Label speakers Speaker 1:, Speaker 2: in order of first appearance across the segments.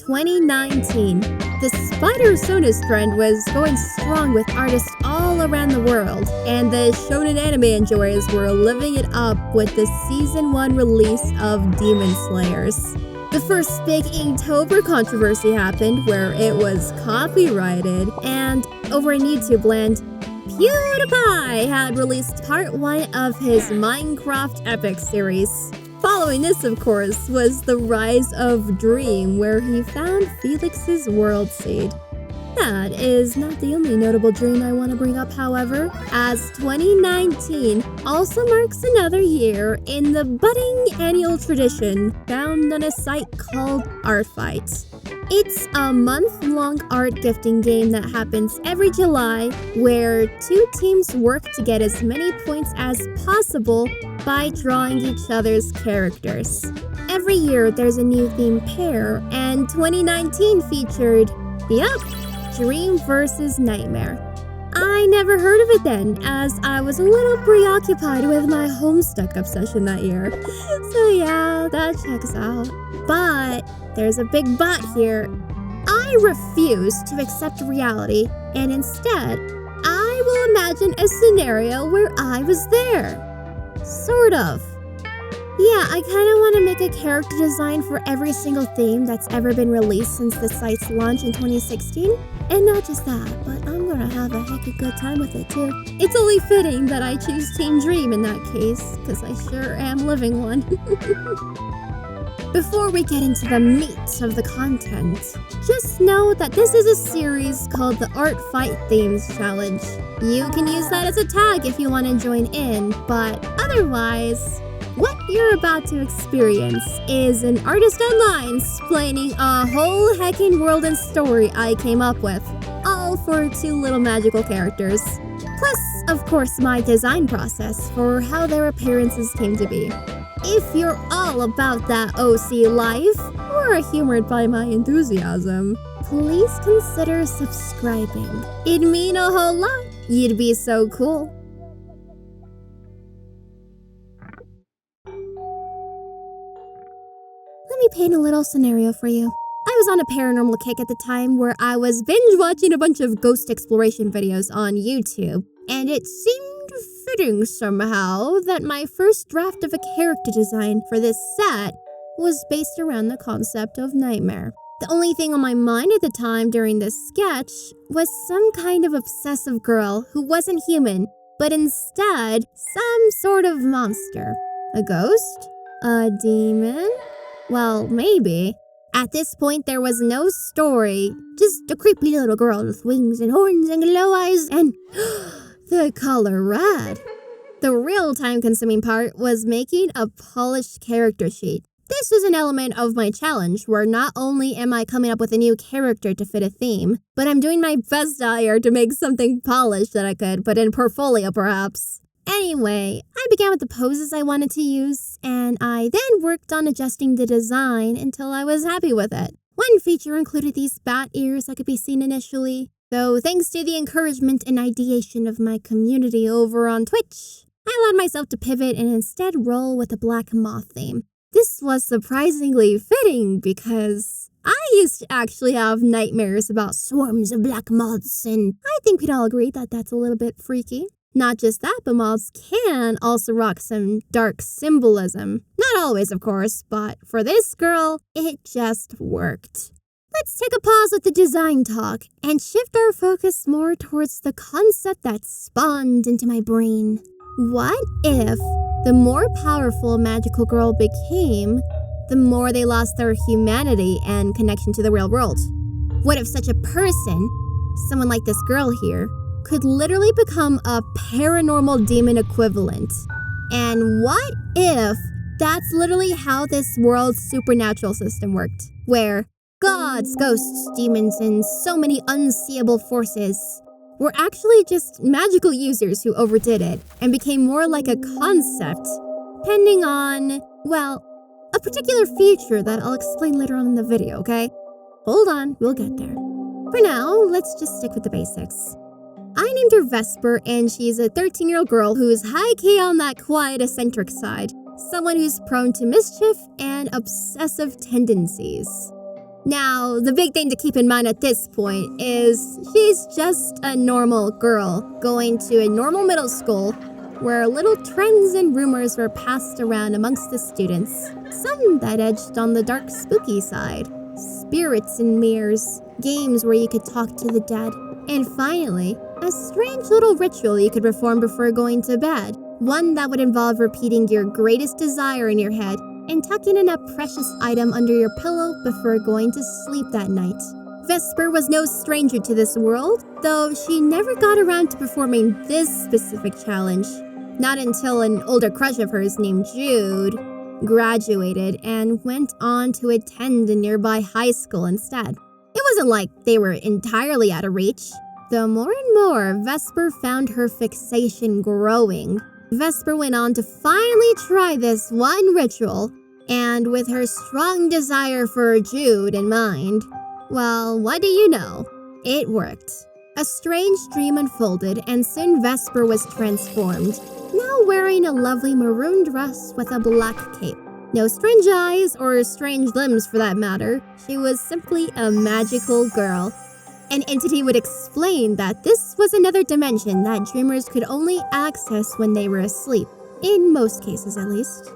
Speaker 1: 2019. The Spider-Sonus trend was going strong with artists all around the world, and the shonen anime enjoyers were living it up with the Season 1 release of Demon Slayers. The first big Inktober controversy happened where it was copyrighted, and over in YouTube land, PewDiePie had released part 1 of his Minecraft Epic series. Following this, of course, was the rise of Dream, where he found Felix's world seed. That is not the only notable dream I want to bring up, however, as 2019 also marks another year in the budding annual tradition found on a site called Artfight. It's a month-long art gifting game that happens every July, where 2 teams work to get as many points as possible by drawing each other's characters. Every year there's a new theme pair, and 2019 featured, Dream vs. Nightmare. I never heard of it then, as I was a little preoccupied with my Homestuck obsession that year. So yeah, that checks out. But there's a big but here. I refuse to accept reality, and instead, I will imagine a scenario where I was there. Sort of. Yeah, I kind of want to make a character design for every single theme that's ever been released since the site's launch in 2016. And not just that, but I'm gonna have a heck of a good time with it too. It's only fitting that I choose Team Dream in that case, because I sure am living one. Before we get into the meat of the content, just know that this is a series called the Art Fight Themes Challenge. You can use that as a tag if you want to join in, but otherwise, what you're about to experience is an artist online explaining a whole heckin' world and story I came up with, all for 2 little magical characters. Plus, of course, my design process for how their appearances came to be. If you're all about that OC life, or are humored by my enthusiasm, please consider subscribing. It'd mean a whole lot. You'd be so cool. Let me paint a little scenario for you. I was on a paranormal kick at the time where I was binge watching a bunch of ghost exploration videos on YouTube, and it seemed fitting somehow that my first draft of a character design for this set was based around the concept of Nightmare. The only thing on my mind at the time during this sketch was some kind of obsessive girl who wasn't human, but instead some sort of monster. A ghost? A demon? Well, maybe. At this point, there was no story, just a creepy little girl with wings and horns and glow eyes and the color red. The real time-consuming part was making a polished character sheet. This is an element of my challenge where not only am I coming up with a new character to fit a theme, but I'm doing my best out here to make something polished that I could put in portfolio perhaps. Anyway, I began with the poses I wanted to use, and I then worked on adjusting the design until I was happy with it. One feature included these bat ears that could be seen initially, though thanks to the encouragement and ideation of my community over on Twitch, I allowed myself to pivot and instead roll with a black moth theme. This was surprisingly fitting because I used to actually have nightmares about swarms of black moths, and I think we'd all agree that that's a little bit freaky. Not just that, but moths can also rock some dark symbolism. Not always, of course, but for this girl, it just worked. Let's take a pause with the design talk and shift our focus more towards the concept that spawned into my brain. What if the more powerful a magical girl became, the more they lost their humanity and connection to the real world? What if such a person, someone like this girl here, could literally become a paranormal demon equivalent? And what if that's literally how this world's supernatural system worked, where gods, ghosts, demons, and so many unseeable forces were actually just magical users who overdid it and became more like a concept, depending on, well, a particular feature that I'll explain later on in the video, okay? Hold on, we'll get there. For now, let's just stick with the basics. I named her Vesper, and she's a 13-year-old girl who is high-key on that quiet, eccentric side. Someone who's prone to mischief and obsessive tendencies. Now, the big thing to keep in mind at this point is she's just a normal girl going to a normal middle school where little trends and rumors were passed around amongst the students, some that edged on the dark spooky side, spirits and mirrors, games where you could talk to the dead, and finally, a strange little ritual you could perform before going to bed, one that would involve repeating your greatest desire in your head and tucking in a precious item under your pillow before going to sleep that night. Vesper was no stranger to this world, though she never got around to performing this specific challenge. Not until an older crush of hers named Jude graduated and went on to attend a nearby high school instead. It wasn't like they were entirely out of reach, though more and more Vesper found her fixation growing. Vesper went on to finally try this one ritual, and with her strong desire for Jude in mind, well, what do you know? It worked. A strange dream unfolded, and soon Vesper was transformed, now wearing a lovely maroon dress with a black cape. No strange eyes or strange limbs for that matter. She was simply a magical girl. An entity would explain that this was another dimension that dreamers could only access when they were asleep, in most cases at least.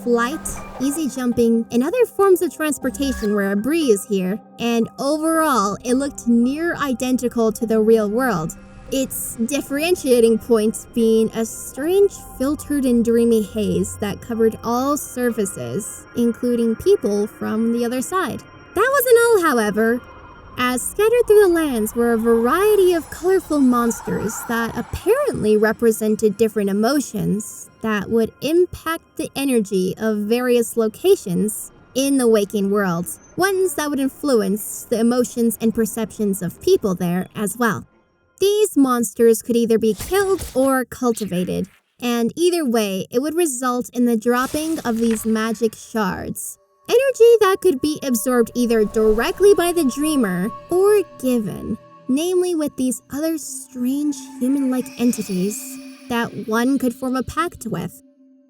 Speaker 1: Flight, easy jumping, and other forms of transportation were a breeze here, and overall, it looked near identical to the real world. Its differentiating point being a strange filtered and dreamy haze that covered all surfaces, including people from the other side. That wasn't all, however, as scattered through the lands were a variety of colorful monsters that apparently represented different emotions that would impact the energy of various locations in the waking world, ones that would influence the emotions and perceptions of people there as well. These monsters could either be killed or cultivated, and either way, it would result in the dropping of these magic shards. Energy that could be absorbed either directly by the dreamer or given, namely with these other strange human-like entities that one could form a pact with.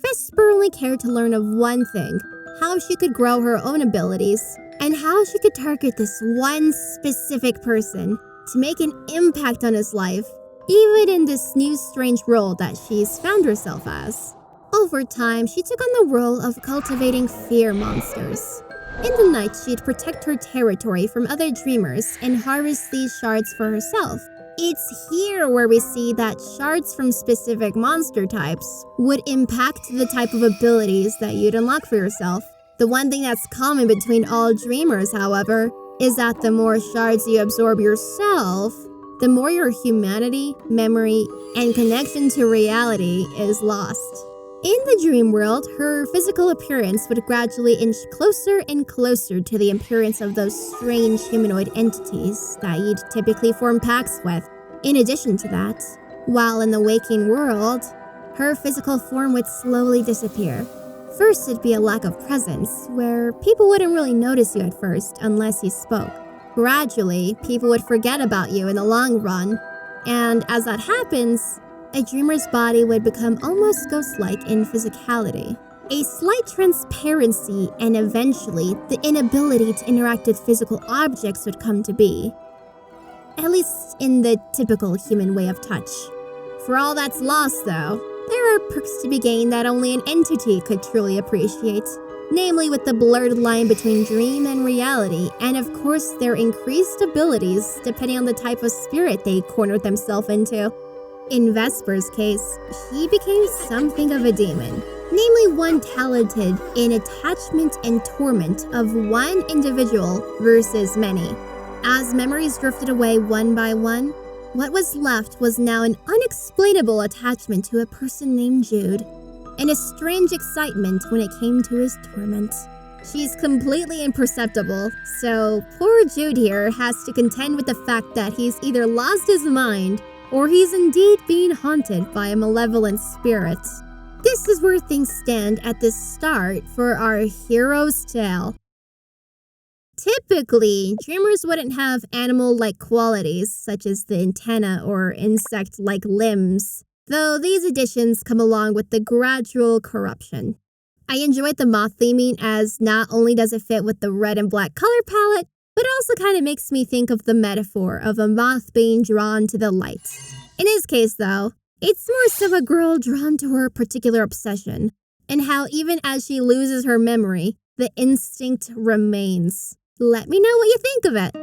Speaker 1: Vesper only cared to learn of one thing, how she could grow her own abilities, and how she could target this one specific person to make an impact on his life, even in this new strange role that she's found herself as. Over time, she took on the role of cultivating fear monsters. In the night, she'd protect her territory from other dreamers and harvest these shards for herself. It's here where we see that shards from specific monster types would impact the type of abilities that you'd unlock for yourself. The one thing that's common between all dreamers, however, is that the more shards you absorb yourself, the more your humanity, memory, and connection to reality is lost. In the dream world, her physical appearance would gradually inch closer and closer to the appearance of those strange humanoid entities that you'd typically form pacts with. In addition to that, while in the waking world, her physical form would slowly disappear. First, it'd be a lack of presence, where people wouldn't really notice you at first unless you spoke. Gradually, people would forget about you in the long run, and as that happens, a dreamer's body would become almost ghost-like in physicality. A slight transparency and eventually the inability to interact with physical objects would come to be. At least in the typical human way of touch. For all that's lost though, there are perks to be gained that only an entity could truly appreciate. Namely with the blurred line between dream and reality, and of course their increased abilities depending on the type of spirit they cornered themselves into. In Vesper's case, she became something of a demon, namely one talented in attachment and torment of one individual versus many. As memories drifted away one by one, what was left was now an unexplainable attachment to a person named Jude, and a strange excitement when it came to his torment. She's completely imperceptible, so poor Jude here has to contend with the fact that he's either lost his mind or he's indeed being haunted by a malevolent spirit. This is where things stand at the start for our hero's tale. Typically, dreamers wouldn't have animal-like qualities, such as the antenna or insect-like limbs, though these additions come along with the gradual corruption. I enjoyed the moth theming as not only does it fit with the red and black color palette, But it also kind of makes me think of the metaphor of a moth being drawn to the light. In his case, though, it's more so a girl drawn to her particular obsession, and how even as she loses her memory, the instinct remains. Let me know what you think of it.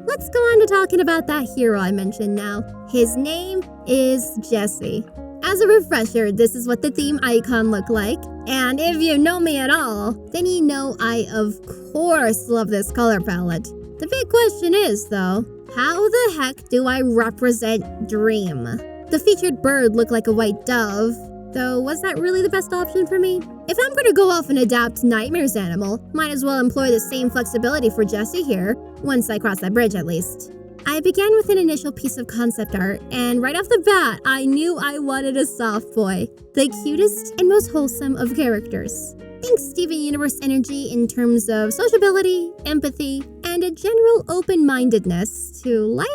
Speaker 1: Let's go on to talking about that hero I mentioned now. His name is Jesse. As a refresher, this is what the theme icon looked like. And if you know me at all, then you know I of course love this color palette. The big question is, though, how the heck do I represent Dream? The featured bird looked like a white dove, though was that really the best option for me? If I'm going to go off and adapt Nightmare's animal, might as well employ the same flexibility for Jesse here, once I cross that bridge at least. I began with an initial piece of concept art, and right off the bat, I knew I wanted a soft boy, the cutest and most wholesome of characters. Think Steven Universe energy in terms of sociability, empathy, and a general open-mindedness to life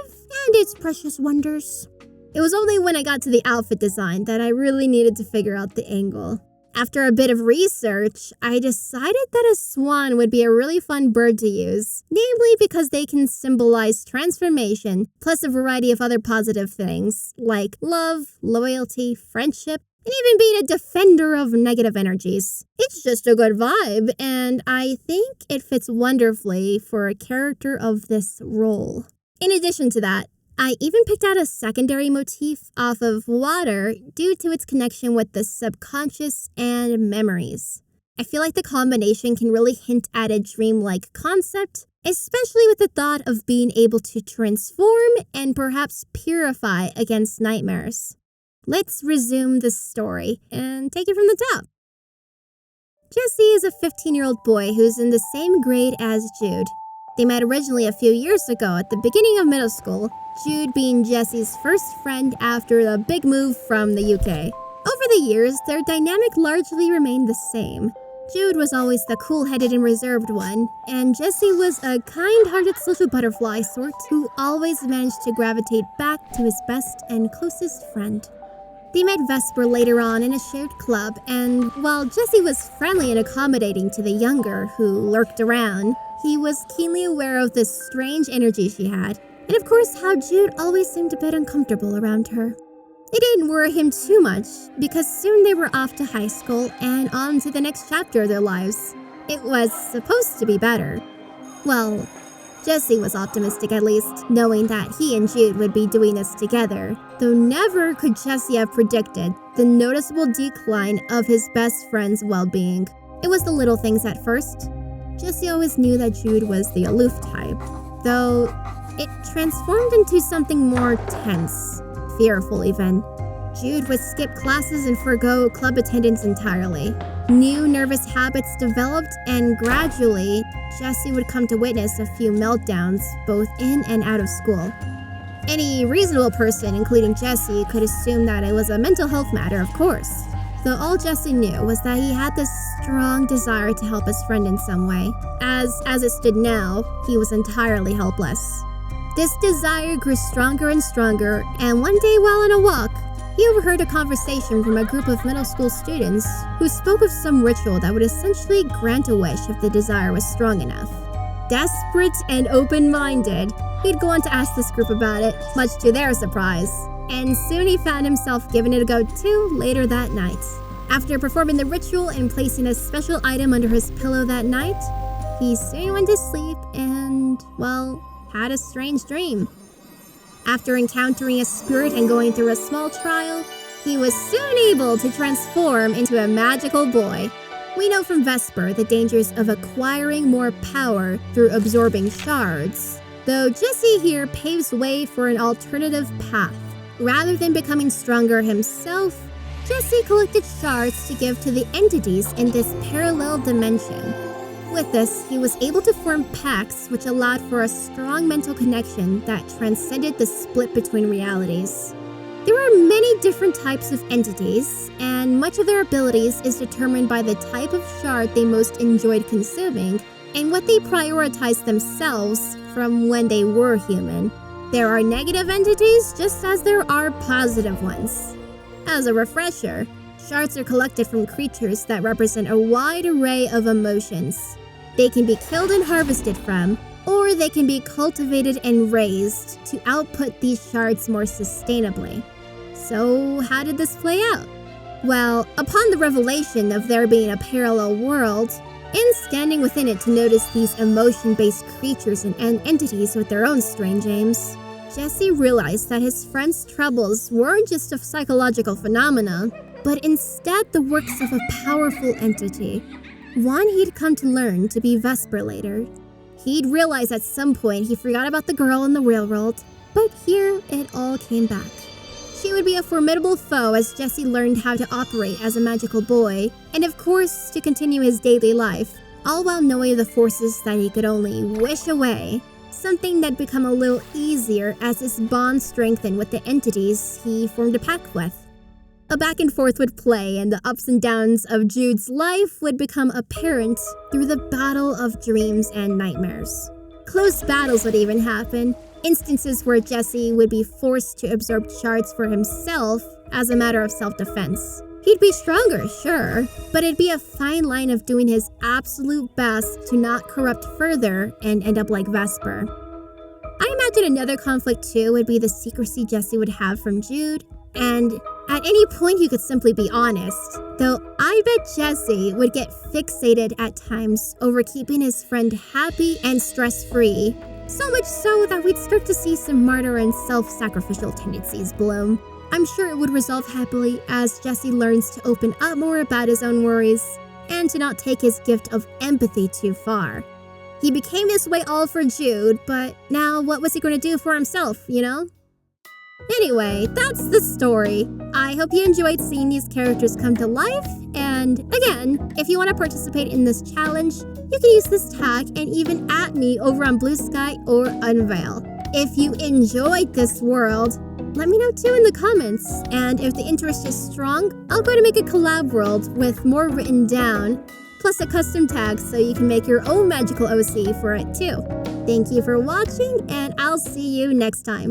Speaker 1: and its precious wonders. It was only when I got to the outfit design that I really needed to figure out the angle. After a bit of research, I decided that a swan would be a really fun bird to use, namely because they can symbolize transformation, plus a variety of other positive things, like love, loyalty, friendship, and even being a defender of negative energies. It's just a good vibe, and I think it fits wonderfully for a character of this role. In addition to that, I even picked out a secondary motif off of water due to its connection with the subconscious and memories. I feel like the combination can really hint at a dreamlike concept, especially with the thought of being able to transform and perhaps purify against nightmares. Let's resume the story and take it from the top. Jesse is a 15-year-old boy who's in the same grade as Jude. They met originally a few years ago at the beginning of middle school, Jude being Jesse's first friend after the big move from the UK. Over the years, their dynamic largely remained the same. Jude was always the cool-headed and reserved one, and Jesse was a kind-hearted social butterfly sort who always managed to gravitate back to his best and closest friend. They met Vesper later on in a shared club, and while Jesse was friendly and accommodating to the younger who lurked around, he was keenly aware of the strange energy she had, and of course how Jude always seemed a bit uncomfortable around her. It didn't worry him too much, because soon they were off to high school and on to the next chapter of their lives. It was supposed to be better. Well, Jesse was optimistic at least, knowing that he and Jude would be doing this together, though never could Jesse have predicted the noticeable decline of his best friend's well-being. It was the little things at first. Jesse always knew that Jude was the aloof type, though it transformed into something more tense, fearful even. Jude would skip classes and forgo club attendance entirely. New nervous habits developed, and gradually, Jesse would come to witness a few meltdowns, both in and out of school. Any reasonable person, including Jesse, could assume that it was a mental health matter, of course. Though all Jesse knew was that he had this strong desire to help his friend in some way. As it stood now, he was entirely helpless. This desire grew stronger and stronger, and one day while on a walk, he overheard a conversation from a group of middle school students who spoke of some ritual that would essentially grant a wish if the desire was strong enough. Desperate and open-minded, he'd go on to ask this group about it, much to their surprise. And soon he found himself giving it a go too later that night. After performing the ritual and placing a special item under his pillow that night, he soon went to sleep and, well, had a strange dream. After encountering a spirit and going through a small trial, he was soon able to transform into a magical boy. We know from Vesper the dangers of acquiring more power through absorbing shards, though Jesse here paves way for an alternative path. Rather than becoming stronger himself, Jesse collected shards to give to the entities in this parallel dimension. With this, he was able to form pacts which allowed for a strong mental connection that transcended the split between realities. There are many different types of entities, and much of their abilities is determined by the type of shard they most enjoyed consuming and what they prioritized themselves from when they were human. There are negative entities just as there are positive ones. As a refresher, Shards are collected from creatures that represent a wide array of emotions. They can be killed and harvested from, or they can be cultivated and raised to output these shards more sustainably. So how did this play out? Well, upon the revelation of there being a parallel world, and scanning within it to notice these emotion-based creatures and entities with their own strange aims, Jesse realized that his friend's troubles weren't just a psychological phenomena, but instead the works of a powerful entity, one he'd come to learn to be Vesper later. He'd realized at some point he forgot about the girl in the real world, but here it all came back. She would be a formidable foe as Jesse learned how to operate as a magical boy, and of course to continue his daily life, all while knowing the forces that he could only wish away. Something that'd become a little easier as his bond strengthened with the entities he formed a pact with. A back and forth would play, and the ups and downs of Jude's life would become apparent through the battle of dreams and nightmares. Close battles would even happen, instances where Jesse would be forced to absorb shards for himself as a matter of self-defense. He'd be stronger, sure, but it'd be a fine line of doing his absolute best to not corrupt further and end up like Vesper. I imagine another conflict too would be the secrecy Jesse would have from Jude, and at any point he could simply be honest, though I bet Jesse would get fixated at times over keeping his friend happy and stress-free, so much so that we'd start to see some martyr and self-sacrificial tendencies bloom. I'm sure it would resolve happily as Jesse learns to open up more about his own worries and to not take his gift of empathy too far. He became this way all for Jude, but now what was he going to do for himself, you know? Anyway, that's the story. I hope you enjoyed seeing these characters come to life, and again, if you want to participate in this challenge, you can use this tag and even @ me over on Blue Sky or Unveil. If you enjoyed this world, let me know too in the comments, and if the interest is strong, I'll go to make a collab world with more written down, plus a custom tag so you can make your own magical OC for it too. Thank you for watching, and I'll see you next time.